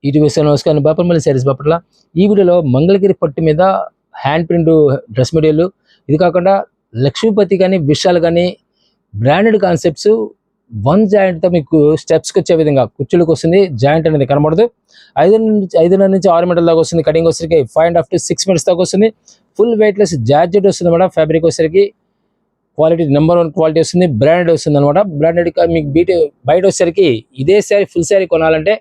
ETV నమస్కారం బాపట్ల శారీస్ బాపట్ల. ఈ వీడియోలో మంగళగిరి పట్టు మీద హ్యాండ్ ప్రింట్ డ్రెస్ మెటీరియల్, ఇది కాకుండా లక్ష్మీపతి కానీ విశాల్ కానీ బ్రాండెడ్ కాన్సెప్ట్స్ వన్ జాయింట్తో మీకు స్టెప్స్కి వచ్చే విధంగా కుర్చీలకు వస్తుంది. జాయింట్ అనేది కనబడదు. 5.5 నుంచి 6 మీటర్ల దాకా వస్తుంది. కటింగ్ వచ్చరికి 5.5 to 6 మీటర్స్ దాకా వస్తుంది. ఫుల్ వెయిట్లెస్ జార్జెట్ వస్తుంది అనమాట. ఫ్యాబ్రిక్ వచ్చరికి క్వాలిటీ నెంబర్ 1 క్వాలిటీ వస్తుంది. బ్రాండెడ్ వస్తుంది అనమాట. బ్రాండెడ్ మీకు బయట వచ్చరికి ఇదే శారీ ఫుల్ శారీ కొనాలంటే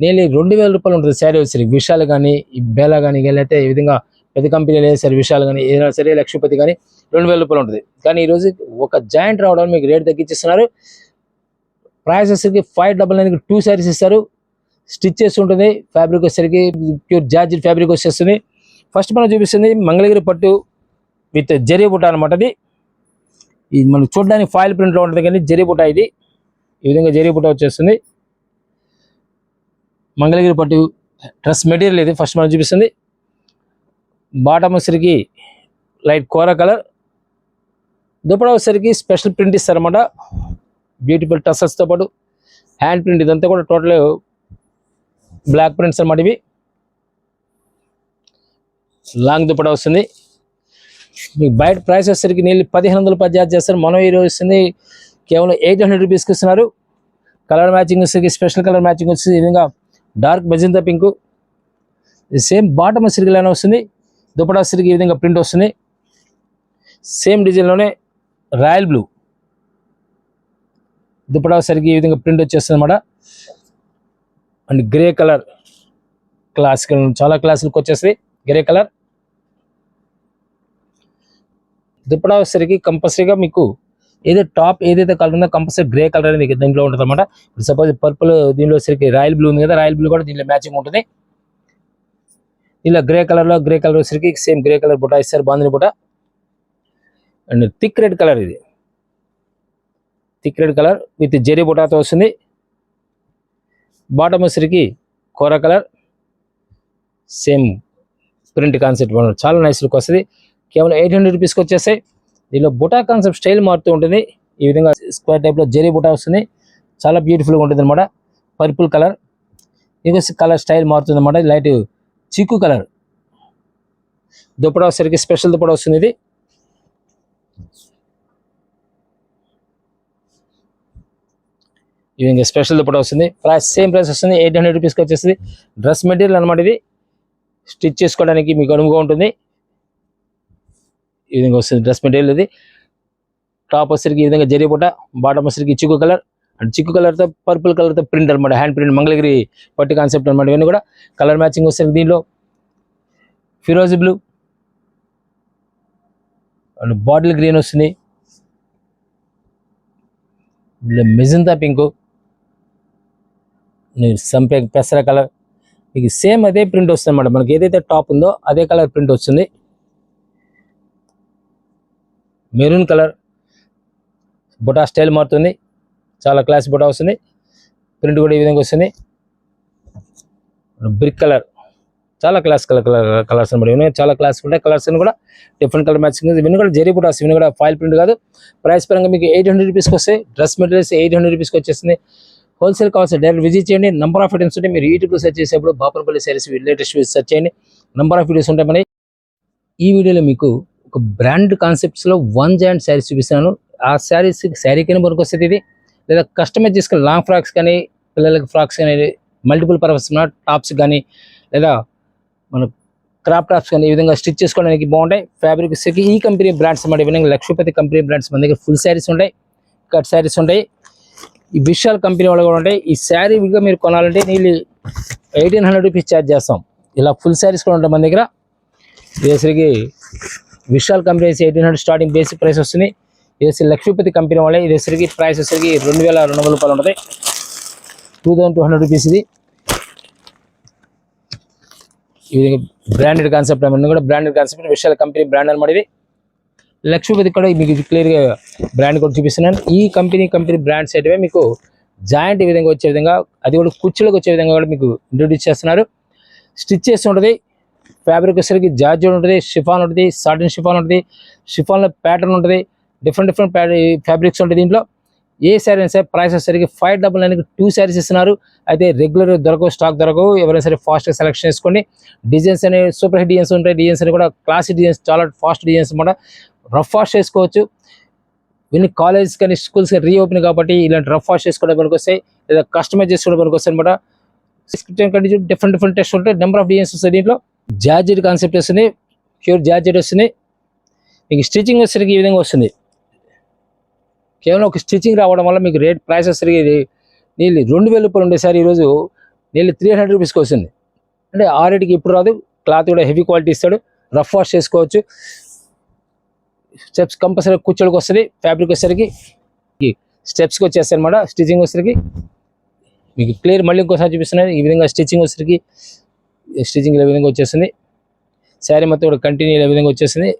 నేను 2,000 రూపాయలు ఉంటుంది శారీ వచ్చేసరికి. విశాల్ కానీ బేలా కానీ అయితే ఈ విధంగా పెద్ద కంపెనీలు ఏదైనా సరే, విశాల్ కానీ ఏదైనా సరే, లక్ష్మీపతి కానీ 2,000 రూపాయలు ఉంటుంది. కానీ ఈరోజు ఒక జాయింట్ రావడం మీకు రేట్ తగ్గించిస్తున్నారు. ప్రైస్ వచ్చేసరికి 599కి 2 శారీస్ ఇస్తారు. స్టిచ్ చేసి ఉంటుంది. ఫ్యాబ్రిక్ వచ్చేసరికి ప్యూర్ జార్జెట్ ఫ్యాబ్రిక్ వచ్చేస్తుంది. ఫస్ట్ మనం చూపిస్తుంది మంగళగిరి పట్టు విత్ జరీ బుట్ట అనమాట. ఇది మనకు చూడడానికి ఫాయిల్ ప్రింట్లో ఉంటుంది కానీ జరీ బుట్ట ఇది. ఈ విధంగా జరీ బుట్ట వచ్చేస్తుంది. మంగళగిరి పట్టు డ్రెస్ మెటీరియల్ ఇది ఫస్ట్ మనం చూపిస్తుంది. బాటమ్ వచ్చరికి లైట్ కోరా కలర్, దుపట్టా వచ్చరికి స్పెషల్ ప్రింట్ ఇస్తారన్నమాట. బ్యూటిఫుల్ టసల్స్తో పాటు హ్యాండ్ ప్రింట్, ఇదంతా కూడా టోటల్ బ్లాక్ ప్రింట్స్ అన్నమాట. ఇవి లాంగ్ దుపట్టా వస్తుంది. మీకు బయట ప్రైస్ వచ్చేసరికి నీళ్ళు 1,500 రూపాయలు చార్జ్ చేస్తారు. మనం ఈరోజు వస్తుంది కేవలం 800 రూపీస్కి ఇస్తున్నారు. కలర్ మ్యాచింగ్ వచ్చేసరికి స్పెషల్ కలర్ మ్యాచింగ్ వచ్చేసి ఈ విధంగా dark magenta pink, same bottom వచ్చరికి ఇలానే వస్తుంది. దుపట్టా వచ్చరికి ఈ విధంగా ప్రింట్ వస్తుంది. సేమ్ డిజైన్లోనే రాయల్ బ్లూ దుపట్టా వచ్చరికి ఈ విధంగా ప్రింట్ వచ్చేస్తుంది అన్నమాట. అండ్ గ్రే కలర్ క్లాసికల్, చాలా క్లాసిక్ వచ్చేస్తుంది గ్రే కలర్. దుపట్టా వచ్చరికి కంపల్సరీగా మీకు టాప్ ఏదైతే కలర్ ఉందో కంపల్సరీ గ్రే కలర్ అనేది దీంట్లో ఉంటుంది అనమాట. ఇప్పుడు సపోజ్ పర్పుల్ దీనిలో వచ్చరికి రాయల్ బ్లూ ఉంది కదా, రాయల్ బ్లూ కూడా దీంట్లో మ్యాచింగ్ ఉంటుంది. ఇలా గ్రే కలర్ వచ్చరికి సేమ్ గ్రే కలర్ బుట్ట ఇస్తారు, బాందిని బుట్ట. అండ్ థిక్ రెడ్ కలర్, ఇది thick red colour with zari బుటాతో వస్తుంది. బాటమ్ వచ్చరికి kora colour, same print concept చాలా నైస్ లుక్ వస్తుంది. కేవలం 800 రూపీస్కి వచ్చేస్తాయి. దీనిలో బుటా కాన్సెప్ట్ స్టైల్ మారుతూ ఉంటుంది. ఈ విధంగా స్క్వేర్ టైప్లో జెరీ బుటా వస్తుంది. చాలా బ్యూటిఫుల్గా ఉంటుంది అనమాట. పర్పుల్ కలర్, ఇది కలర్ స్టైల్ మారుతుంది అనమాట. లైట్ చిక్కు కలర్ దుపట్టా వచ్చరికి స్పెషల్ దుపట్టా వస్తుంది. ఇది ఈ విధంగా స్పెషల్ దుపట్టా వస్తుంది. ప్రైస్ సేమ్ ప్రైస్ వస్తుంది, 800 రూపీస్కి వచ్చేస్తుంది. డ్రెస్ మెటీరియల్ అనమాట. ఇది స్టిచ్ చేసుకోవడానికి మీకు అనువుగా ఉంటుంది. ఈ విధంగా వస్తుంది డ్రెస్ మెటీరియల్. ఇది టాప్ వచ్చరికి ఈ విధంగా జరీ బుట్ట, బాటమ్ వచ్చరికి చిక్కు కలర్, అండ్ చిక్కు కలర్తో పర్పుల్ కలర్తో ప్రింట్ అనమాట. హ్యాండ్ ప్రింట్ మంగళగిరి పట్టు కాన్సెప్ట్ అనమాట. ఇవన్నీ కూడా కలర్ మ్యాచింగ్ వచ్చరికి దీనిలో ఫిరోజీ బ్లూ అండ్ బాటిల్ గ్రీన్ వస్తుంది. మెజెంటా పింక్, సంపే పెసర కలర్, మీకు సేమ్ అదే ప్రింట్ వస్తుంది అనమాట. మనకి ఏదైతే టాప్ ఉందో అదే కలర్ ప్రింట్ వస్తుంది. మెరూన్ కలర్ బుటా స్టైల్ మారుతుంది. చాలా క్లాస్ బుటా వస్తుంది. ప్రింట్ కూడా ఈ విధంగా వస్తుంది. బ్రిక్ కలర్, చాలా క్లాస్ కలర్స్ అనమాట. ఇవన్నీ చాలా క్లాస్ ఉంటాయి. కలర్స్ అని కూడా డిఫరెంట్ కలర్ మ్యాచింగ్. ఇవన్నీ కూడా జెరీ బుటాస్, ఇవన్నీ కూడా ఫాయిల్ ప్రింట్ కాదు. ప్రైస్ పరంగా మీకు 800 రూపీస్కి వస్తాయి. డ్రెస్ మెటీరియల్స్ 800 రూపీస్కి వచ్చేస్తుంది. హోల్సేల్ కావాల్సి డైరెక్ట్ విజిట్ చేయండి. నెంబర్ ఆఫ్ ఐటమ్స్ ఉంటే మీరు యూట్యూబ్లో సెర్చ్ చేసేప్పుడు బాపట్ల శారీస్ లేటెస్ట్ సెర్చ్ చేయండి. నెంబర్ ఆఫ్ వీడియోస్ ఉంటాయి. మన ఈ వీడియోలో మీకు ఒక బ్రాండ్ కాన్సెప్ట్స్లో వన్ జాయింట్ శారీస్ చూపిస్తున్నాను. ఆ శారీస్ శారీకైనా పనికి వస్తుంది ఇది, లేదా కస్టమైజ్ చేసుకుని లాంగ్ ఫ్రాక్స్ కానీ, పిల్లలకి ఫ్రాక్స్ కానీ, మల్టిపుల్ పర్పస్ టాప్స్ కానీ, లేదా మన క్రాప్ టాప్స్ కానీ ఈ విధంగా స్టిచ్ చేసుకోవడానికి బాగుంటాయి. ఫ్యాబ్రిక్ వచ్చేసి ఈ కంపెనీ బ్రాండ్స్ అన్నమాట. ఈ విధంగా లక్ష్మీపతి కంపెనీ బ్రాండ్స్ మన దగ్గర ఫుల్ శారీస్ ఉంటాయి, కట్ శారీస్ ఉంటాయి. ఈ విశాల్ కంపెనీ వాళ్ళు కూడా ఉంటాయి. ఈ శారీ విగా మీరు కొనాలంటే నీళ్ళు 1,800 రూపీస్ ఛార్జ్ చేస్తాం. ఇలా ఫుల్ శారీస్ కూడా ఉంటాయి మన దగ్గర. ఇదేసరికి Vishal company 1,800 starting basic price వస్తుంది. ఇది లక్ష్మీపతి కంపెనీ వాళ్ళే. ఇదేసరికి ప్రైస్ వచ్చేసరికి 2,200 రూపాయలు ఉంటుంది. 2,200 రూపీస్ ఇది. ఈ విధంగా బ్రాండెడ్ కాన్సెప్ట్ అన్నీ కూడా branded concept, Vishal company brand అనమాట. ఇది లక్ష్మీపతి కూడా మీకు క్లియర్గా బ్రాండ్ కూడా చూపిస్తున్నాను. ఈ కంపెనీ బ్రాండ్స్ అయితే మీకు జాయింట్ ఈ విధంగా వచ్చే విధంగా, అది కూడా కుర్చీలకు వచ్చే విధంగా కూడా మీకు ఇంట్రొడ్యూస్ చేస్తున్నారు. స్టిచ్ చేసి ఉంటుంది. ఫ్యాబ్రిక్ వచ్చేసరికి జార్జెట్ ఉంటుంది, షిఫాన్ ఉంటుంది, సాటిన్ షిఫాన్ ఉంటుంది, షిఫాన్లో ప్యాటర్న్ ఉంటుంది, డిఫరెంట్ ఫ్యాబ్రిక్స్ ఉంటాయి దీంట్లో. ఏ శారీ అయినా సరే ప్రైస్ వచ్చేసరికి 599కి 2 శారీస్ ఇస్తున్నారు. అయితే రెగ్యులర్ దొరకవు, స్టాక్ దొరకవు. ఎవరైనా సరే ఫాస్ట్గా సెలెక్షన్ చేసుకోండి. డిజైన్స్ అనేవి సూపర్ హిట్ డిజైన్స్ ఉంటాయి. డిజైన్స్ అని కూడా క్లాసిక్ డిజైన్స్, చాలా ఫాస్ట్ డిజైన్స్ అనమాట. రఫ్ వాష్ చేసుకోవచ్చు. ఇన్ని కాలేజ్ కానీ స్కూల్స్ రీఓపెన్ కాబట్టి ఇలాంటి రఫ్ వాష్ చేసుకోవడం పనికి వస్తాయి, లేదా కస్టమైజ్ చేసుకోవడం పనికి వస్తాయి అనమాట. డిఫరెంట్ టెస్ట్ ఉంటాయి. నెంబర్ ఆఫ్ డిజైన్స్ వస్తాయి. దీంట్లో జార్జెట్ కాన్సెప్ట్ వస్తుంది, ప్యూర్ జార్జెట్ వస్తుంది. మీకు స్టిచ్చింగ్ వచ్చేసరికి ఈ విధంగా వస్తుంది. కేవలం ఒక స్టిచ్చింగ్ రావడం వల్ల మీకు రేట్ ప్రైస్ వచ్చేసరికి నీళ్ళు 2000 రూపాయలు ఉండేసారి ఈరోజు నీళ్ళు 300 రూపీస్కి వస్తుంది. అంటే ఆ రేటుకి ఇప్పుడు రాదు. క్లాత్ కూడా హెవీ క్వాలిటీ ఇస్తాడు. రఫ్ వాష్ చేసుకోవచ్చు. స్టెప్స్ కంపల్సరీ కూర్చోడికి వస్తుంది. ఫ్యాబ్రిక్ వచ్చేసరికి స్టెప్స్కి వచ్చేస్తాయి అనమాట. స్టిచ్చింగ్ వచ్చేసరికి మీకు క్లియర్ మళ్ళీ ఇంకోసారి చూపిస్తున్నాను. ఈ విధంగా స్టిచ్చింగ్ వచ్చేసరికి స్టిచ్చింగ్ ఈ విధంగా వచ్చేస్తుంది. శారీ మొత్తం కూడా కంటిన్యూ ఈ విధంగా వచ్చేసింది.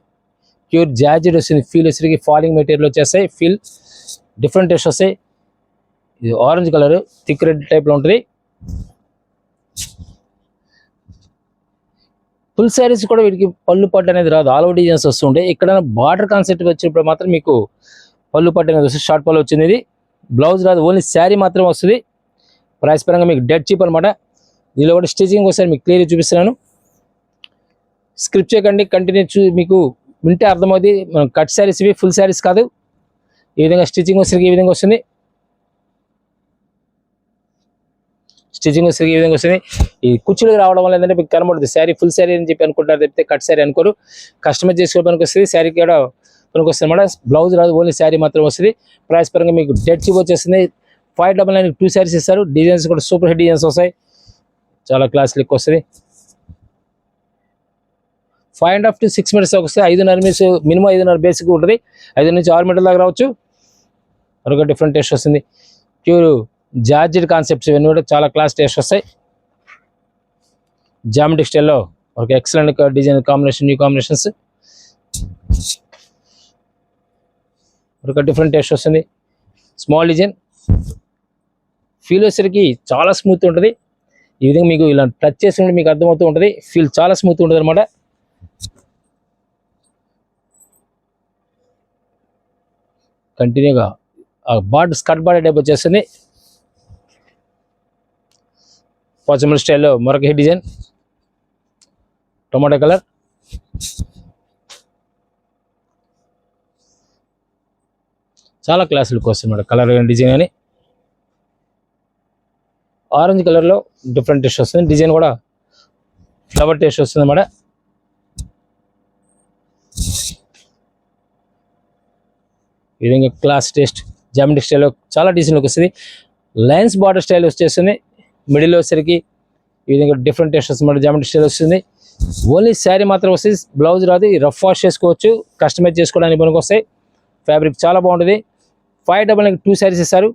ప్యూర్ జార్జెట్ వస్తుంది. ఫీల్ వచ్చేసరికి ఫాలింగ్ మెటీరియల్ వచ్చేస్తాయి. ఫీల్ డిఫరెంట్ టెస్ట్ వస్తాయి. ఇది ఆరెంజ్ కలర్ థిక్ రెడ్ టైప్లో ఉంటుంది. ఫుల్ శారీస్ కూడా వీటికి పళ్ళు పట్టు అనేది రాదు. ఆల్ ఓవర్ డిజైన్స్ వస్తుంటాయి. ఇక్కడ బార్డర్ కాన్సెప్ట్ వచ్చినప్పుడు మాత్రం మీకు పళ్ళు పట్టు అనేది వస్తుంది. షార్ట్ పళ్ళు వచ్చింది. ఇది బ్లౌజ్ రాదు, ఓన్లీ శారీ మాత్రం వస్తుంది. ప్రైస్ పరంగా మీకు డెడ్ చీప్ అనమాట. దీనిలో కూడా స్టిచింగ్ ఒకసారి మీకు క్లియర్గా చూపిస్తున్నాను. స్క్రిప్ట్ చేయకండి, కంటిన్యూ మీకు వింటే అర్థమవుతుంది. మనం కట్ శారీస్ ఇవి, ఫుల్ శారీస్ కాదు. ఈ విధంగా స్టిచ్చింగ్ వచ్చేసరికి ఈ విధంగా వస్తుంది. స్టిచ్చింగ్ వచ్చేసరికి ఈ విధంగా వస్తుంది. ఈ కుర్చీలకు రావడం వల్ల ఏంటంటే మీకు కనబడుతుంది శారీ ఫుల్ శారీ అని చెప్పి అనుకుంటారు తప్పితే కట్ శారీ అనుకోరు. కస్టమైజ్ చేసుకోవడానికి వస్తుంది. శారీకి కూడా పనికి వస్తుంది అనమాట. బ్లౌజ్ రాదు, ఓన్లీ శారీ మాత్రం వస్తుంది. ప్రైస్ పరంగా మీకు డెడ్ చీప్ వచ్చేస్తుంది. 599కి 2 శారీస్ ఇస్తారు. డిజైన్స్ కూడా సూపర్ హిట్ డిజైన్స్ వస్తాయి. చాలా క్లాస్ లుక్ వస్తుంది. 5.5 to 6 మీటర్స్ వస్తే 5.5 మీటర్స్ మినిమం, 5.5 బేసిక్ ఉంటుంది. 5 నుంచి 6 మీటర్ల దాకా రావచ్చు. మరొక డిఫరెంట్ టేస్ట్ వస్తుంది. ప్యూర్ జార్జెట్ కాన్సెప్ట్స్ ఇవన్నీ కూడా చాలా క్లాస్ టేస్ట్ వస్తాయి. జామెట్రిక్ స్టైల్లో ఒక excellent design combination, new combinations. మరొక డిఫరెంట్ టేస్ట్ వస్తుంది. స్మాల్ డిజైన్ ఫీల్ వచ్చేసరికి చాలా స్మూత్ ఉంటుంది. ఈ విధంగా మీకు ఇలా టచ్ చేసినప్పుడు మీకు అర్థమవుతూ ఉంటుంది. ఫీల్ చాలా స్మూత్ ఉంటుంది అనమాట. కంటిన్యూగా బార్డర్ స్కర్ట్ బార్డర్ టైప్ వచ్చేస్తుంది. పోచంపల్లి స్టైల్లో మరొక హిట్ డిజైన్ టొమాటో కలర్. చాలా క్లాస్ లుక్ వస్తుంది మేడం. కలర్ కానీ డిజైన్ కానీ. ఆరెంజ్ కలర్లో డిఫరెంట్ టేస్ట్ వస్తుంది. డిజైన్ కూడా ఫ్లవర్ టేస్ట్ వస్తుంది అన్నమాట. ఈ విధంగా క్లాస్ టేస్ట్ జామెట్రిక్ స్టైల్లో చాలా డిజైన్ లుక్ వస్తుంది. లైన్స్ బార్డర్ స్టైల్ వచ్చేస్తుంది. మిడిల్ వచ్చేసరికి ఈ విధంగా డిఫరెంట్ టేస్ట్ వస్తుంది. జామెట్రిక్ స్టైల్ వస్తుంది. ఓన్లీ శారీ మాత్రం వస్తుంది. బ్లౌజ్ రాదు. రఫ్ వాష్ చేసుకోవచ్చు, కస్టమైజ్ చేసుకోవడానికి పనికి వస్తాయి. ఫ్యాబ్రిక్ చాలా బాగుంటుంది. 599కి 2 శారీస్ ఇస్తారు.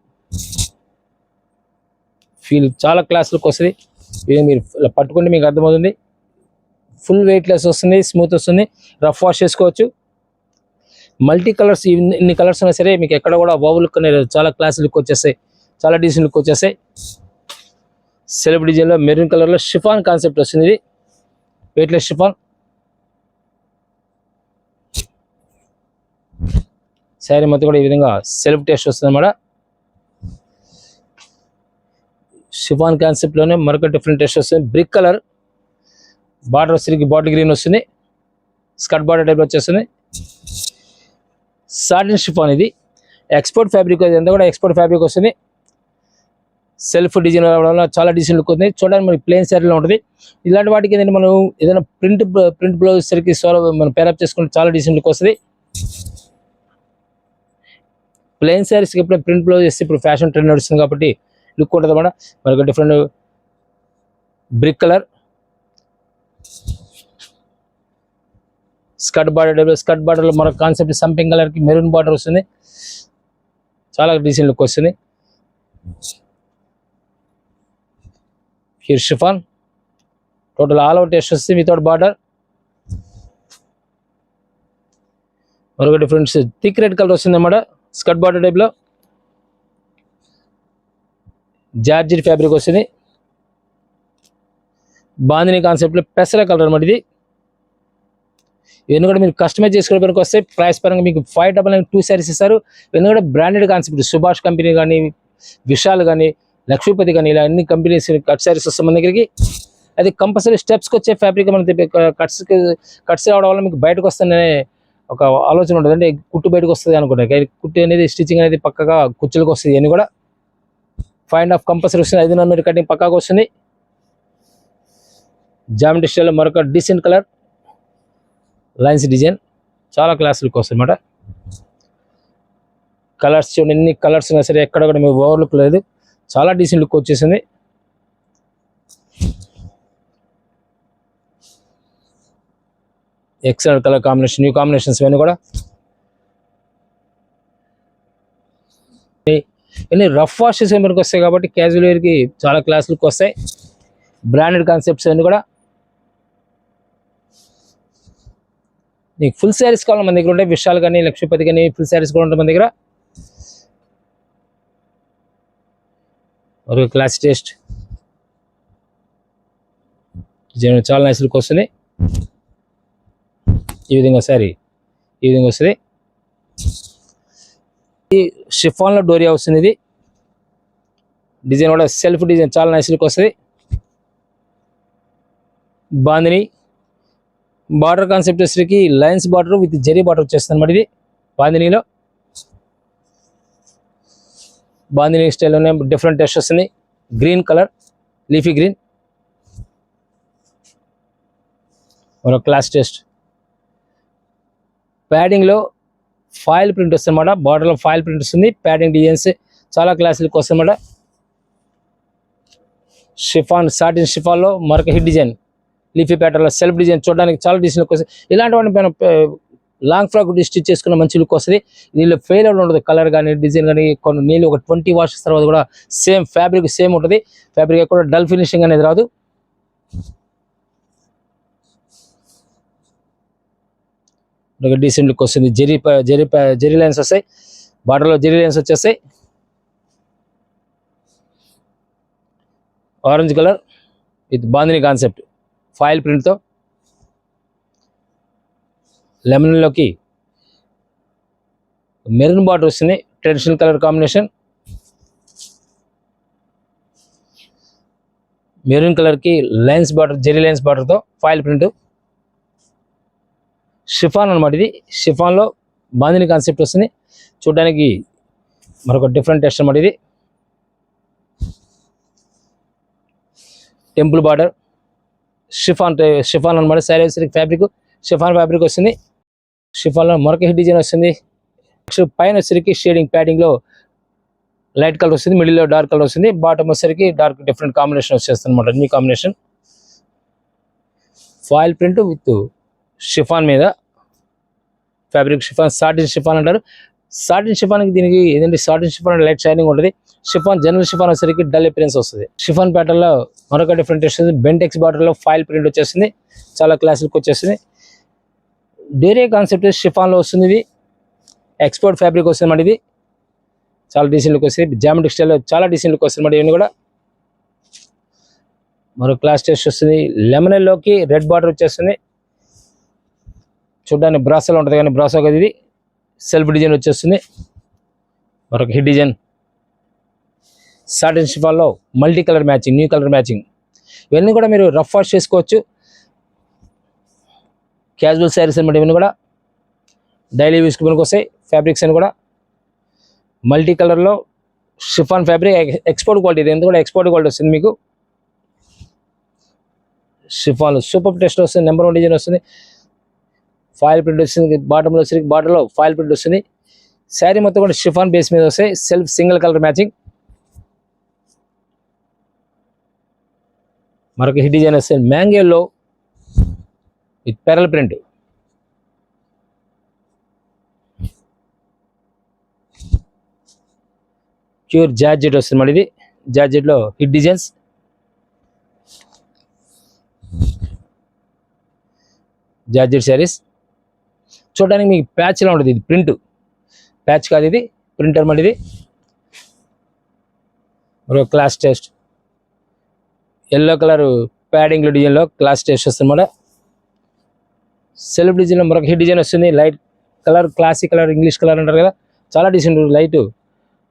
ఫీల్ చాలా క్లాస్ లుక్ వస్తుంది. మీరు పట్టుకుంటే మీకు అర్థమవుతుంది. ఫుల్ వెయిట్ లెస్ వస్తుంది, స్మూత్ వస్తుంది. రఫ్ వాష్ చేసుకోవచ్చు. మల్టీ కలర్స్, ఇన్ని కలర్స్ ఉన్నా సరే మీకు ఎక్కడ కూడా బాబు లుక్ అనేది చాలా క్లాస్ లుక్ వచ్చేస్తాయి. చాలా డీసెంట్ లుక్ వచ్చేస్తాయి. సెల్ఫ్ డిజైన్లో మెరూన్ కలర్లో షిఫాన్ కాన్సెప్ట్ వస్తుంది. ఇది వెయిట్లెస్ షిఫాన్. శారీ మొత్తం కూడా ఈ విధంగా సెల్ఫ్ టేస్ట్ వస్తుంది అన్నమాట. షిఫాన్ కాన్సెప్ట్లోనే మరొక డిఫరెంట్ టేస్ట్ వస్తుంది. బ్రిక్ కలర్ బార్డర్ వచ్చేసరికి బాటిల్ గ్రీన్ వస్తుంది. స్కర్ట్ బార్డర్ టైప్ వచ్చేస్తుంది. సాటిన్ షిఫాన్ ఇది ఎక్స్పోర్ట్ ఫ్యాబ్రిక్. అంతా కూడా ఎక్స్పోర్ట్ ఫ్యాబ్రిక్ వస్తుంది. సెల్ఫ్ డిజైన్ రావడం వల్ల చాలా డిజైన్ లుక్ ఉంది. చూడడానికి మనకి ప్లెయిన్ శారీలో ఉంటుంది. ఇలాంటి వాటికి ఏదైనా మనం ఏదైనా ప్రింట్ బ్లౌజ్ సరికి మనం పేరప్ చేసుకుంటే చాలా డిజైన్ లుక్ వస్తుంది. ప్లెయిన్ శారీస్కి ఎప్పుడు ప్రింట్ బ్లౌజ్ వేస్తే ఇప్పుడు ఫ్యాషన్ ట్రెండ్ నడుస్తుంది కాబట్టి లుక్ ఉంటుంది అన్నమాట. మనకు డిఫరెంట్ బ్రిక్ కలర్ స్కర్ట్ బార్డర్లో మరొక కాన్సెప్ట్ సంపింగ్ కలర్కి మెరూన్ బార్డర్ వస్తుంది. చాలా డిజైన్ లుక్ వస్తుంది. Here chiffon total all out taste వస్తుంది వితౌట్ బార్డర్. మరొక డిఫరెంట్ థిక్ రెడ్ కలర్ వస్తుంది అన్నమాట. స్కర్ట్ బార్డర్ టైప్లో జార్జెట్ ఫ్యాబ్రిక్ వస్తుంది. బాందిని కాన్సెప్ట్లో పెసర కలర్ అన్నమాట. ఇది ఇవన్నీ కూడా మీరు కస్టమైజ్ చేసుకోవడానికి వస్తే ప్రైస్ పరంగా మీకు 599 2 శారీస్ ఇస్తారు. ఇవన్నీ కూడా బ్రాండెడ్ కాన్సెప్ట్, సుభాష్ కంపెనీ కానీ, విశాల్ కానీ, లక్ష్మీపతి కానీ, ఇలా అన్ని కంపెనీస్ కట్ శారీస్ వస్తాయి మన దగ్గరికి. అది కంపల్సరీ స్టెప్స్కి వచ్చే ఫ్యాబ్రిక్ మనకి కట్స్ రావడం వల్ల మీకు బయటకు వస్తుందనే ఒక ఆలోచన ఉంటుంది. అంటే కుట్టు బయటకు వస్తుంది అనుకుంటా, కుట్టు అనేది స్టిచ్చింగ్ అనేది పక్కగా కుచ్చులకు వస్తుంది. ఇవన్నీ కూడా 5.5 కంపల్సరీ వస్తుంది. 5.5 మీటర్ కటింగ్ పక్కాగా వస్తుంది. జామెట్రీ స్టైల్లో మరొక డీసెంట్ కలర్ లైన్స్ డిజైన్, చాలా క్లాస్ లుక్ వస్తుంది అనమాట. కలర్స్ చూడండి, ఎన్ని కలర్స్ ఉన్నా సరే ఎక్కడ కూడా మీకు ఓవర్ లుక్ లేదు, చాలా డీసెంట్ లుక్ వచ్చేసింది. Excellent colour combination, new combinations ఇవన్నీ కూడా. ఇవన్నీ రఫ్ వాషెస్ మనకు వస్తాయి కాబట్టి క్యాజువల్ వేర్కి చాలా క్లాస్ లుక్ వస్తాయి. బ్రాండెడ్ కాన్సెప్ట్స్ అన్నీ కూడా. మీకు ఫుల్ శారీస్ కావాలి మన దగ్గర ఉంటాయి, విశాల్ కానీ, లక్ష్మీపతి కానీ ఫుల్ శారీస్ కూడా ఉంటాయి మన దగ్గర. ఒక క్లాస్ టేస్ట్ చాలా నైస్ లుక్ వస్తుంది. ఈ విధంగా శారీ ఈ విధంగా వస్తుంది. ఈ షిఫాన్లో డోరియా వస్తుంది. ఇది డిజైన్ కూడా సెల్ఫ్ డిజైన్, చాలా నైస్ లుక్ వస్తుంది. బాందిని బార్డర్ కాన్సెప్ట్ వచ్చేసరికి lines border with zari border వచ్చేస్తుంది అన్నమాట. ఇది బాందినీలో, బాందినీ స్టైల్లోనే డిఫరెంట్ టెస్ట్ వస్తుంది. గ్రీన్ కలర్, లీఫీ గ్రీన్, మరో క్లాస్ టెస్ట్. ప్యాడింగ్లో ఫాయిల్ ప్రింట్ వస్తుంది అన్నమాట. బార్డర్లో ఫాయిల్ ప్రింట్ వస్తుంది. ప్యాడింగ్ డిజైన్స్ చాలా క్లాస్ లుక్ వస్తుంది అన్నమాట. షిఫాన్, సాటిన్ షిఫాన్లో మరొక హిట్ డిజైన్, లీఫీ ప్యాటర్న్లో సెల్ఫ్ డిజైన్, చూడడానికి చాలా డిజైన్ లుక్ వస్తుంది. ఇలాంటివన్నీ మనం లాంగ్ ఫ్రాక్ స్టిచ్ చేసుకున్న మంచి లుక్ వస్తుంది. దీనిలో ఫెయిల్ అవుట్ ఉండదు. కలర్ కానీ డిజైన్ కానీ కొన్ని నీళ్ళు ఒక 20 వాషెస్ తర్వాత కూడా సేమ్ ఫ్యాబ్రిక్ సేమ్ ఉంటుంది. ఫ్యాబ్రిక్ కూడా డల్ ఫినిషింగ్ అనేది రాదు. డీసెంట్ లుక్ వస్తుంది. జెరీ లైన్స్ వస్తాయి, బార్డర్లో జెరీ లైన్స్ వచ్చేస్తాయి. Orange colour with bandhani concept, foil ప్రింట్తో. లెమన్లోకి మెరూన్ బార్డర్ వస్తుంది, ట్రెడిషనల్ కలర్ కాంబినేషన్. మెరూన్ కలర్కి లైన్స్ బార్డర్, జెరీ లైన్స్ బార్డర్తో ఫాయిల్ ప్రింట్. షిఫాన్ అనమాట. ఇది షిఫాన్లో బాందిని కాన్సెప్ట్ వస్తుంది. చూడడానికి మరొక డిఫరెంట్ టెస్ట్ అనమాట. ఇది టెంపుల్ బార్డర్, షిఫాన్ అనమాట. శారీ వచ్చేసరికి ఫ్యాబ్రిక్ షిఫాన్ ఫ్యాబ్రిక్ వస్తుంది. షిఫాన్లో మరొక హిట్ డిజైన్ వస్తుంది. నెక్స్ట్ పైన వచ్చేసరికి షేడింగ్ ప్యాడింగ్లో లైట్ కలర్ వస్తుంది, మిడిల్లో డార్క్ కలర్ వస్తుంది. బాటమ్ వచ్చేసరికి డార్క్ డిఫరెంట్ కాంబినేషన్ వచ్చేస్తుంది అనమాట. New combination, foil print with chiffon మీద ఫ్యాబ్రిక్. షిఫాన్ సాటిన్ షిఫాన్ అంటారు. సాటిన్ షిఫాన్కి దీనికి ఏదంటే సాటిన్ షిఫాన్ లైట్ షైనింగ్ ఉంటుంది. షిఫాన్ జనరల్ షిఫాన్ వచ్చేసరికి డల్ అపిరెన్స్ వస్తుంది. షిఫాన్ ప్యాటర్న్లో మరొక డిఫరెంట్ వస్తుంది. బెంటెక్స్ బార్డర్లో ఫాయిల్ ప్రింట్ వచ్చేస్తుంది, చాలా క్లాసిక్ వచ్చేస్తుంది. డేరే కాన్సెప్ట్ షిఫాన్లో వస్తుంది. ఇది ఎక్స్పోర్ట్ ఫ్యాబ్రిక్ వస్తుంది అన్నమాట. ఇది చాలా డీసెంట్ లుక్ వస్తుంది. జామెట్రిక్ స్టైల్లో చాలా డీసెంట్ లుక్ వస్తుంది అన్నమాట. ఇవన్నీ కూడా మరో క్లాస్ టెస్ట్ వస్తుంది. లెమనల్లోకి రెడ్ బార్డర్ వచ్చేస్తుంది. చూడడానికి బ్రాసోలో ఉంటుంది కానీ బ్రాసో కదా, ఇది సెల్ఫ్ డిజైన్ వచ్చేస్తుంది. మరొక హిట్ డిజైన్ సాటిన్ షిఫాన్లో multi colour matching, new colour matching. ఇవన్నీ కూడా మీరు రఫ్ వాష్ చేసుకోవచ్చు. క్యాజువల్ శారీస్ అనమాట. ఇవన్నీ కూడా డైలీ యూస్కి పనికి వస్తాయి. ఫ్యాబ్రిక్స్ అని కూడా మల్టీ కలర్లో షిఫాన్ ఫ్యాబ్రిక్, ఎక్స్పోర్ట్ క్వాలిటీ. ఇది ఎంత కూడా ఎక్స్పోర్ట్ క్వాలిటీ వస్తుంది మీకు. షిఫాన్ సూపర్ టెస్ట్ వస్తుంది. నెంబర్ 1 డిజైన్ వస్తుంది. ఫాయిల్ ప్రింట్ వస్తుంది. బాటంలో వచ్చేసరికి బార్డర్లో ఫాయిల్ ప్రింట్ వస్తుంది. శారీ మొత్తం కూడా షిఫాన్ బేస్ మీద వస్తాయి. Self single colour matching. మరొక హిట్ డిజైన్ వస్తుంది మ్యాంగోలో with pearl print. Pure georgette వస్తుంది మరి. ఇది జార్జెట్లో హిట్ డిజైన్స్. జార్జెట్ శారీస్ చూడడానికి మీకు ప్యాచ్లా ఉంటుంది. ఇది ప్రింట్ ప్యాచ్ కాదు, ఇది ప్రింట్ అనమాట. ఇది మరో class test yellow colour padding డిజైన్లో క్లాస్ టెస్ట్ వస్తుంది అన్నమాట. సెల్ఫ్ డిజైన్లో మరొక హిట్ డిజైన్ వస్తుంది. Light colour, classic colour, English colour అంటారు కదా, చాలా డిజైన్. లైట్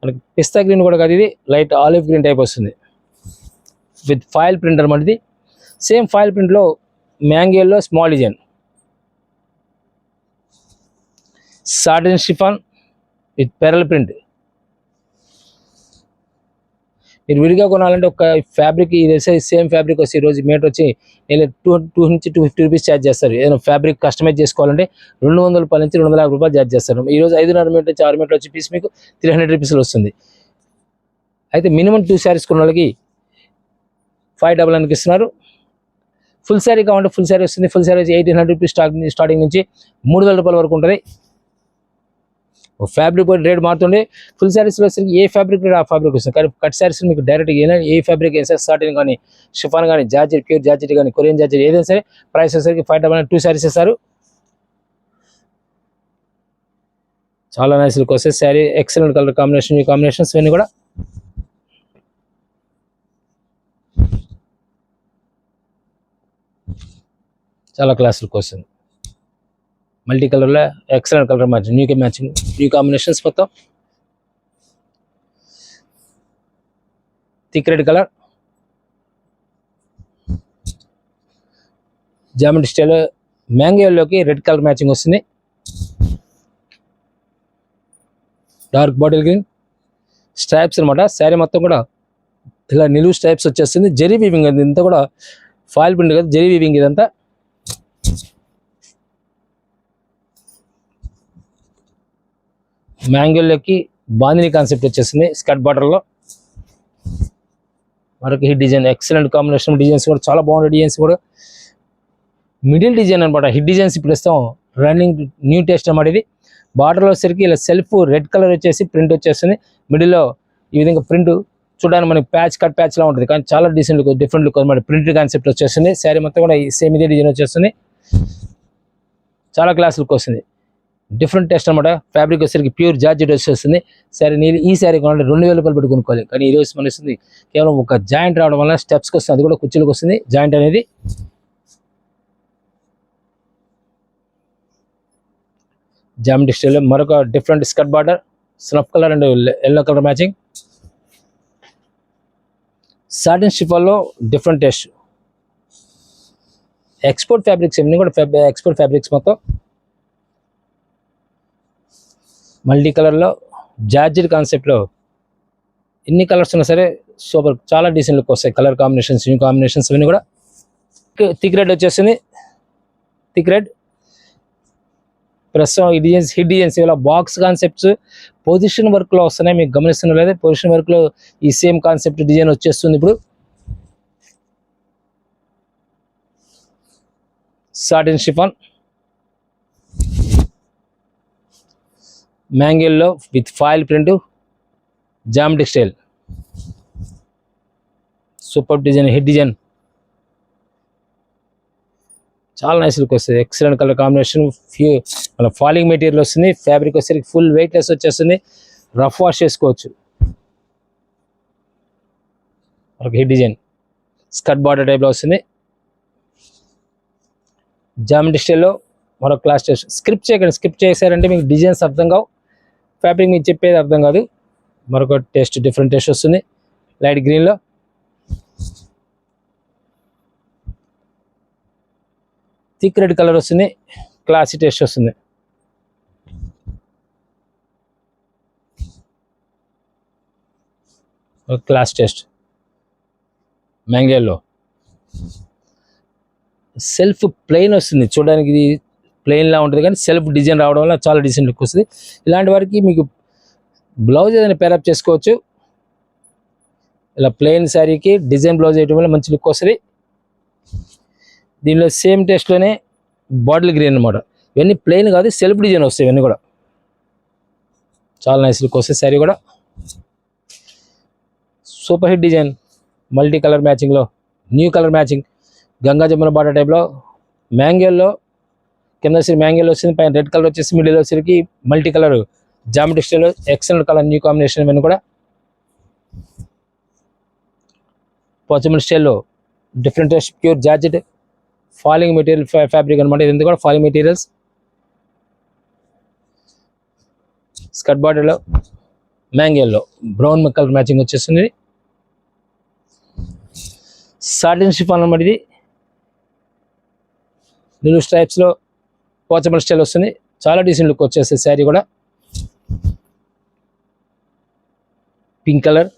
మనకి పిస్తా గ్రీన్ కూడా కాదు, ఇది లైట్ ఆలివ్ గ్రీన్ టైప్ వస్తుంది విత్ ఫాయిల్ ప్రింట్ అనమాట. ఇది సేమ్ ఫాయిల్ ప్రింట్లో మ్యాంగోలో small design. Satin chiffon with pearl print. మీరు విడిగా కొనాలంటే ఒక ఫ్యాబ్రిక్ ఇది సేమ్ ఫ్యాబ్రిక్ వచ్చి ఈరోజు మీటర్ వచ్చి నేను 2 నుంచి 250 రూపీస్ ఛార్జ్ చేస్తారు. ఏదైనా ఫ్యాబ్రిక్ కస్టమైజ్ చేసుకోవాలంటే 200 రూపాయల నుంచి 250 రూపాయలు ఛార్జ్ చేస్తారు. ఈరోజు 5.5 మీటర్ నుంచి 6 మీటర్ వచ్చి పీస్ మీకు 300 రూపీస్లో వస్తుంది. అయితే మినిమం 2 శారీస్ కొన్న వాళ్ళకి 599కి ఇస్తున్నారు. ఫుల్ శారీ కావాలంటే ఫుల్ శారీ వస్తుంది. ఫుల్ శారీ వచ్చి 1800 రూపీస్ స్టార్టింగ్ నుంచి 3000 రూపాయల వరకు ఉంటుంది. Fabric rate మారుతుండే. ఫుల్ శారీస్లో వచ్చి ఏ ఫ్యాబ్రిక్ రేట్ ఆ ఫ్యాబ్రిక్ వస్తుంది. కానీ కట్ శారీస్ మీకు డైరెక్ట్గా ఏ ఫ్యాబ్రిక్ అయినా సరే, సాటిన్ కానీ, షిఫాన్ కానీ, జార్జెట్, ప్యూర్ జార్జెట్ కానీ, కొరియన్ జార్జెట్ ఏదైనా సరే ప్రైస్ వచ్చేసరికి 599 2 శారీస్ ఇస్తారు. చాలా నైస్ లుక్ వస్తాయి. శారీ ఎక్సలెంట్ కలర్ కాంబినేషన్, ఈ కాంబినేషన్స్ ఇవన్నీ కూడా చాలా క్లాస్ లుక్ వస్తుంది. మల్టీ కలర్లో excellent colour matching, new combinations మొత్తం. Thick red colour, geometry style, మ్యాంగోలోకి రెడ్ కలర్ మ్యాచింగ్ వస్తుంది. డార్క్ బాటిల్ గ్రీన్ స్ట్రైప్స్ అనమాట. శారీ మొత్తం కూడా ఇలా నిలువు స్ట్రైప్స్ వచ్చేస్తుంది. జరీ వీవింగ్ అది ఇంతా కూడా ఫాయిల్ ప్రింట్ కదా, జరీ వీవింగ్ ఇదంతా. మ్యాంగోలోకి బాందిని కాన్సెప్ట్ వచ్చేసింది స్కర్ట్ బార్డర్లో. మరొక hit design, excellent combination. Designs కూడా చాలా బాగుండే డిజైన్స్ కూడా. మిడిల్ డిజైన్ అనమాట. హిట్ డిజైన్స్ ఇప్పుడు ఇస్తాం, రన్నింగ్ న్యూ టేస్ట్ అనమాట. ఇది బార్డర్లో వచ్చేసరికి ఇలా సెల్ఫ్ రెడ్ కలర్ వచ్చేసి ప్రింట్ వచ్చేస్తుంది. మిడిల్లో ఈ విధంగా ప్రింట్ చూడడానికి మనకి కట్ ప్యాచ్లా ఉంటుంది, కానీ చాలా డిసెంట్ లుక్, డిఫరెంట్ లుక్ అనమాట. ప్రింట్ కాన్సెప్ట్ వచ్చేస్తుంది. శారీ మొత్తం కూడా సేమ్ ఇదే డిజైన్ వచ్చేస్తుంది. చాలా క్లాస్ లుక్ వస్తుంది. డిఫరెంట్ టెస్ట్ అనమాట. ఫ్యాబ్రిక్ వచ్చేసరికి ప్యూర్ జార్జెట్ వచ్చేస్తుంది. సరే నేను ఈ శారీ కొనాలంటే 2000 రూపాయలు పెట్టి కొనుక్కోవాలి, కానీ ఈరోజు మన వస్తుంది కేవలం ఒక జాయింట్ రావడం వల్ల స్టెప్స్కి వస్తుంది, అది కూడా కుర్చీలకు వస్తుంది జాయింట్ అనేది. జామెట్రీ స్టైల్ మరొక different skirt border, snuff colour and yellow colour matching. Satin షిఫాన్లో డిఫరెంట్ టేస్ట్. ఎక్స్పోర్ట్ ఫ్యాబ్రిక్స్ ఇవన్నీ కూడా ఎక్స్పోర్ట్ ఫ్యాబ్రిక్స్ మొత్తం. మల్టీ కలర్లో జార్జెట్ కాన్సెప్ట్లో ఎన్ని కలర్స్ ఉన్నా సరే సూపర్, చాలా డీసెంట్ లుక్ వస్తాయి. కలర్ కాంబినేషన్స్, న్యూ కాంబినేషన్స్ ఇవన్నీ కూడా. థిక్ రెడ్ వచ్చేసింది. థిక్ రెడ్ ప్రస్తుతం ఈ డిజైన్స్ హిట్ డిజైన్స్ ఇలా బాక్స్ కాన్సెప్ట్స్ పొజిషన్ వర్క్లో వస్తున్నాయి. మీకు గమనిస్తున్న లేదా, పొజిషన్ వర్క్లో ఈ సేమ్ కాన్సెప్ట్ డిజైన్ వచ్చేస్తుంది ఇప్పుడు. సాటిన్ షిఫాన్, మ్యాంగోల్లో with foil print, geometry style, super design, hit design. చాలా నైస్ లుక్ వస్తుంది. Excellent colour combination. మన ఫాలింగ్ మెటీరియల్ వస్తుంది. ఫ్యాబ్రిక్ వచ్చేసరికి ఫుల్ వెయిట్లెస్ వచ్చేస్తుంది. రఫ్ వాష్ చేసుకోవచ్చు. ఒక హిట్ డిజైన్ స్కర్ట్ బార్డర్ టైప్లో వస్తుంది. జామెట్రీ స్టైల్లో మరొక క్లాస్ టెస్ట్. స్క్రిప్ట్ చేయకండి, స్క్రిప్ట్ చేశారంటే మీకు డిజైన్స్ అర్థం కావు, ఫ్యాబ్రిక్ మీకు చెప్పేది అర్థం కాదు. మరొక టేస్ట్, డిఫరెంట్ టేస్ట్ వస్తుంది. లైట్ గ్రీన్లో థిక్ రెడ్ కలర్ వస్తుంది. క్లాసీ టేస్ట్ వస్తుంది. క్లాస్ టేస్ట్ మ్యాంగోలో సెల్ఫ్ ప్లెయిన్ వస్తుంది. చూడడానికి ఇది ప్లెయిన్లా ఉంటుంది, కానీ సెల్ఫ్ డిజైన్ రావడం వల్ల చాలా డిజైన్ లుక్ వస్తుంది. ఇలాంటి వారికి మీకు బ్లౌజ్ ఏదైనా పేరప్ చేసుకోవచ్చు. ఇలా ప్లెయిన్ శారీకి డిజైన్ బ్లౌజ్ వేయడం వల్ల మంచి లుక్ వస్తుంది. దీనిలో సేమ్ టేస్ట్లోనే బాటిల్ గ్రీన్ అనమాట. ఇవన్నీ ప్లెయిన్ కాదు, సెల్ఫ్ డిజైన్ వస్తాయి. ఇవన్నీ కూడా చాలా నైస్ లుక్ వస్తాయి. శారీ కూడా super hit design, multi colour మ్యాచింగ్లో new colour matching. Ganga Jamuna border టైప్లో మ్యాంగోల్లో కింద వచ్చి మ్యాంగోలో వచ్చింది, పైన రెడ్ కలర్ వచ్చేసి మిడిల్ వచ్చేసరికి multi colour geometry style, excellent colour, new combination. ఇవన్నీ కూడా పోచమల్లి స్టైల్లో different taste, pure georgette, falling material fabric అనమాట. ఇది కూడా ఫాలింగ్ మెటీరియల్స్. స్కర్ట్ బార్డర్లో మ్యాంగోలో బ్రౌన్ కలర్ మ్యాచింగ్ వచ్చేస్తుంది. సాటిన్ షిఫాన్ అనమాట. ఇది నిలు స్ట్రైప్స్లో పోచమల్ స్టైల్ వస్తుంది. చాలా డీసెంట్ లుక్ వచ్చేస్తుంది శారీ కూడా. పింక్ కలర్,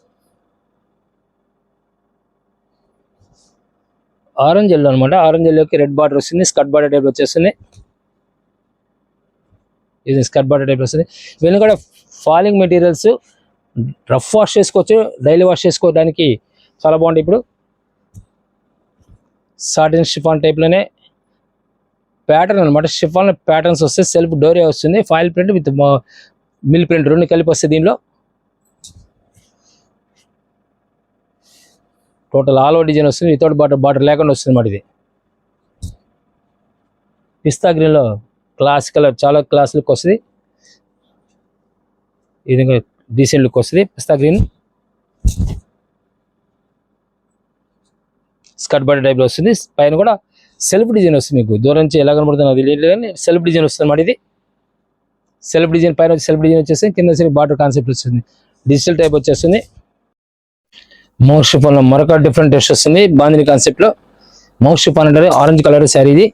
ఆరెంజ్ ఎల్లో అనమాట. ఆరెంజ్ ఎల్లోకి రెడ్ బార్డర్ వస్తుంది. స్కర్ట్ బార్డర్ టైప్ వచ్చేస్తుంది. ఇది స్కర్ట్ బార్డర్ టైప్ వస్తుంది. ఇవన్నీ కూడా ఫాలింగ్ మెటీరియల్స్. రఫ్ వాష్ చేసుకోవచ్చు, డైలీ వాష్ చేసుకోవడానికి చాలా బాగుంటాయి. ఇప్పుడు సాటిన్ షిఫాన్ టైప్లోనే ప్యాటర్న్ అనమాట. షిఫాన్ ప్యాటర్న్స్ వస్తే సెల్ఫ్ డోరియా వస్తుంది. Foil print with mill print రెండు కలిపి వస్తుంది దీనిలో. టోటల్ ఆల్ ఓవర్ డిజైన్ వస్తుంది. వితౌట్ బార్డర్ లేకుండా వస్తుంది అన్నమాట. ఇది పిస్తా గ్రీన్లో క్లాస్ కలర్, చాలా క్లాస్ లుక్ వస్తుంది. ఈ విధంగా డీసెంట్ లుక్ వస్తుంది. పిస్తా గ్రీన్ స్కర్ట్ బార్డర్ టైప్లో వస్తుంది. పైన కూడా సెల్ఫ్ డిజైన్ వస్తుంది. మీకు దూరం నుంచి ఎలా కనబడుతుంది అది లేదు కానీ సెల్ఫ్ డిజైన్ వస్తుంది అన్నమాట. ఇది సెల్ఫ్ డిజైన్, పైన సెల్ఫ్ డిజైన్ వచ్చేసి కింద బార్డర్ కాన్సెప్ట్ వస్తుంది. డిజిటల్ టైప్ వచ్చేస్తుంది. మౌస్ షిఫాన్లో మరొక డిఫరెంట్ టెస్ట్ వస్తుంది. బాందిని కాన్సెప్ట్లో మౌస్ షిఫాన్ అంటే ఆరెంజ్ కలర్ శారీ. ఇది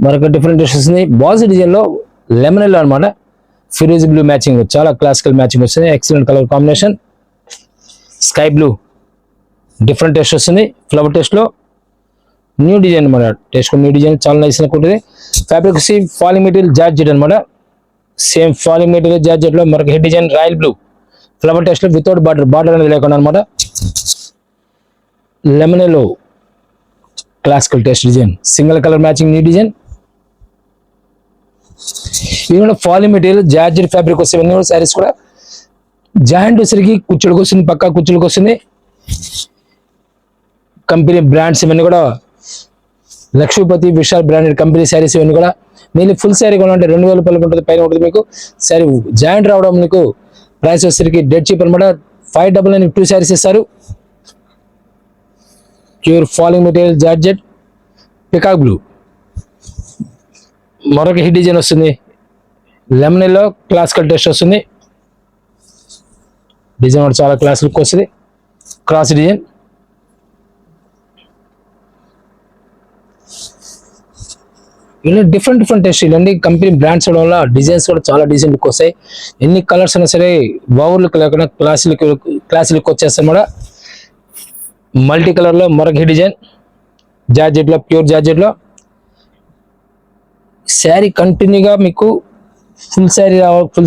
మరొక డిఫరెంట్ టెస్ట్ వస్తుంది. బాజీ డిజైన్లో లెమన్ ఎల్లో అనమాట. ఫిరోజీ బ్లూ మ్యాచింగ్, చాలా క్లాసికల్ మ్యాచింగ్ వస్తుంది. Excellent colour combination. Sky blue different test వస్తుంది. ఫ్లవర్ టెస్ట్లో న్యూ డిజైన్ అనమాట. టెస్ట్ న్యూ డిజైన్ చాలా నైస్ ఉంటుంది. ఫ్యాబ్రిక్ వచ్చి ఫాలింగ్ మెటీరియల్ జార్జెట్ అనమాట. సేమ్ ఫాలింగ్ మెటీరియల్ జార్జెట్లో మరొక head design royal blue. Flower టెస్ట్లో వితౌట్ బార్డర్ అనేది లేకుండా అనమాట. Lemon yellow classical test design, single colour matching new design. ఇవి కూడా ఫాలింగ్ మెటీరియల్ జార్జెట్ ఫ్యాబ్రిక్ వస్తాయి. ఇవన్నీ కూడా శారీస్ కూడా జాయింట్ వచ్చరికి కుచ్చుడికి వస్తుంది, పక్కా కుచ్చుడికి వస్తుంది. కంపెనీ బ్రాండ్స్ ఇవన్నీ కూడా లక్ష్మీపతి, విశాల్ బ్రాండెడ్ కంపెనీ శారీస్. ఇవన్నీ కూడా మీరు ఫుల్ శారీ కొనాలంటే 2000 రూపాయలు ఉంటుంది, పైన ఉంటుంది. మీకు శారీ జాయింట్ రావడం మీకు ప్రైస్ వచ్చేసరికి డెడ్ చీప్ అనమాట. 599 2 శారీస్ ఇస్తారు. Pure falling material georgette peacock blue. మరొక హిట్ డిజైన్ వస్తుంది. లెమన్ ఎల్లో క్లాసికల్ టెస్ట్ వస్తుంది. డిజైన్ కూడా చాలా క్లాస్ లుక్ వస్తుంది. Cross design. ఇలా డిఫరెంట్ టెస్ట్ ఇలాంటి కంపెనీ బ్రాండ్స్ వల్ల డిజైన్స్ కూడా చాలా డీసెంట్ లుక్ వస్తాయి. ఎన్ని కలర్స్ అయినా సరే ఓవర్ లుక్ లేకుండా క్లాస్ లుక్ వచ్చేస్తాయి కూడా. మల్టీ కలర్లో మరొక హిట్ డిజైన్ జార్జెట్లో, ప్యూర్ జార్జెట్లో. శారీ కంటిన్యూగా మీకు ఫుల్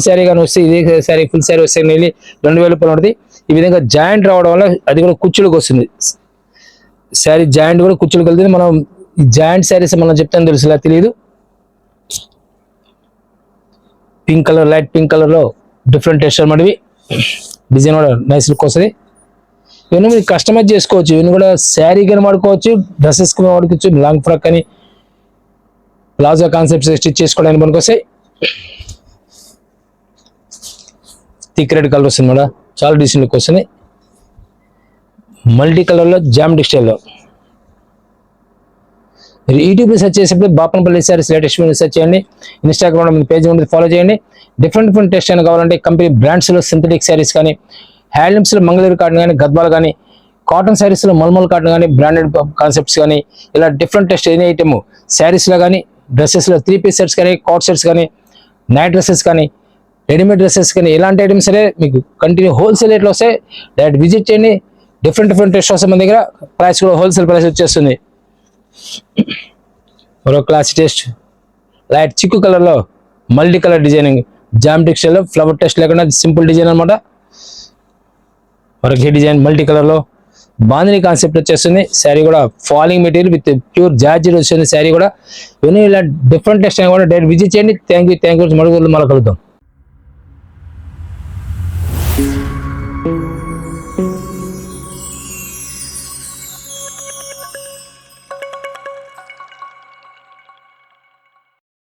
శారీ కానీ వస్తే ఇదే శారీ ఫుల్ శారీ వస్తే నెల్లి 2000 రూపాయలు ఉంటుంది. ఈ విధంగా జాయింట్ రావడం వల్ల అది కూడా కుచ్చులకు వస్తుంది. శారీ జాయింట్ కూడా కుచ్చులకు వెళ్తుంది. మనం ఈ జాయింట్ శారీస్ మనం చెప్తాను తెలుసు, ఇలా తెలియదు. పింక్ కలర్, లైట్ పింక్ కలర్లో డిఫరెంట్ టెక్స్చర్ అన్నమాట. ఇవి డిజైన్ కూడా నైస్ లుక్ వస్తుంది. ఇవన్నీ మీరు కస్టమైజ్ చేసుకోవచ్చు. ఇవన్నీ కూడా శారీ కానీ వాడుకోవచ్చు, డ్రెస్సెస్ కానీ వాడుకోవచ్చు, లాంగ్ ఫ్రాక్ కానీ ప్లాజో కాన్సెప్ట్స్ స్టిచ్ చేసుకోవడానికి పనికొస్తాయి. థిక్ రెడ్ కలర్ వస్తుంది మేడం, చాలా డీసెంట్ లుక్ వస్తుంది. మల్టీ కలర్లో జామెట్రిక్ స్టైల్లో. మీరు యూట్యూబ్లో సెర్చ్ చేసేప్పుడు బాపనపల్లి శారీస్ లేటెస్ట్ సెర్చ్ చేయండి. ఇన్స్టాగ్రామ్లో మీ పేజ్ ఉంటుంది, ఫాలో చేయండి. డిఫరెంట్ టెస్ట్ అయినా కావాలంటే కంపెనీ బ్రాండ్స్లో సింథటిక్ శారీస్ కానీ, హ్యాండ్లూమ్స్లో మంగళూరు కాటన్ కానీ, గద్వాల్ కానీ, కాటన్ శారీస్లో మల్మల్ కాటన్ కానీ, బ్రాండెడ్ కాన్సెప్ట్స్ కానీ, ఇలా డిఫరెంట్ టెస్ట్ ఎనీ ఐటమ్ శారీస్లో కానీ, డ్రెస్సెస్లో 3 పీస్ సెట్స్ కానీ, కాట్ సెట్స్ కానీ, నైట్ డ్రెస్సెస్ కానీ, రెడీమేడ్ డ్రెస్సెస్ కానీ, ఎలాంటి ఐటమ్స్ సరే మీకు కంటిన్యూ హోల్సేల్ రేట్లో వస్తాయి. డైరెక్ట్ విజిట్ చేయండి. డిఫరెంట్ టెస్ట్ వస్తాయి మన దగ్గర. ప్రైస్ కూడా హోల్సేల్ ప్రైస్ వచ్చేస్తుంది. మరో క్లాస్ టెస్ట్ లైట్ చిక్కు కలర్లో మల్టీ కలర్ డిజైనింగ్, జామెట్రిక్ స్టైల్లో, ఫ్లవర్ టెస్ట్ లేకుండా సింపుల్ డిజైన్ అనమాట. మరొక డిజైన్ మల్టీ కలర్లో బాందిని కాన్సెప్ట్ వచ్చేస్తుంది. శారీ కూడా falling material with pure georgette వస్తుంది. శారీ కూడా ఇవన్నీ ఇలా డిఫరెంట్ టెస్ట్ అయినా కూడా డైరెక్ట్ విజిట్ చేయండి. Thank you. మరొక మళ్ళీ కలుద్దాం.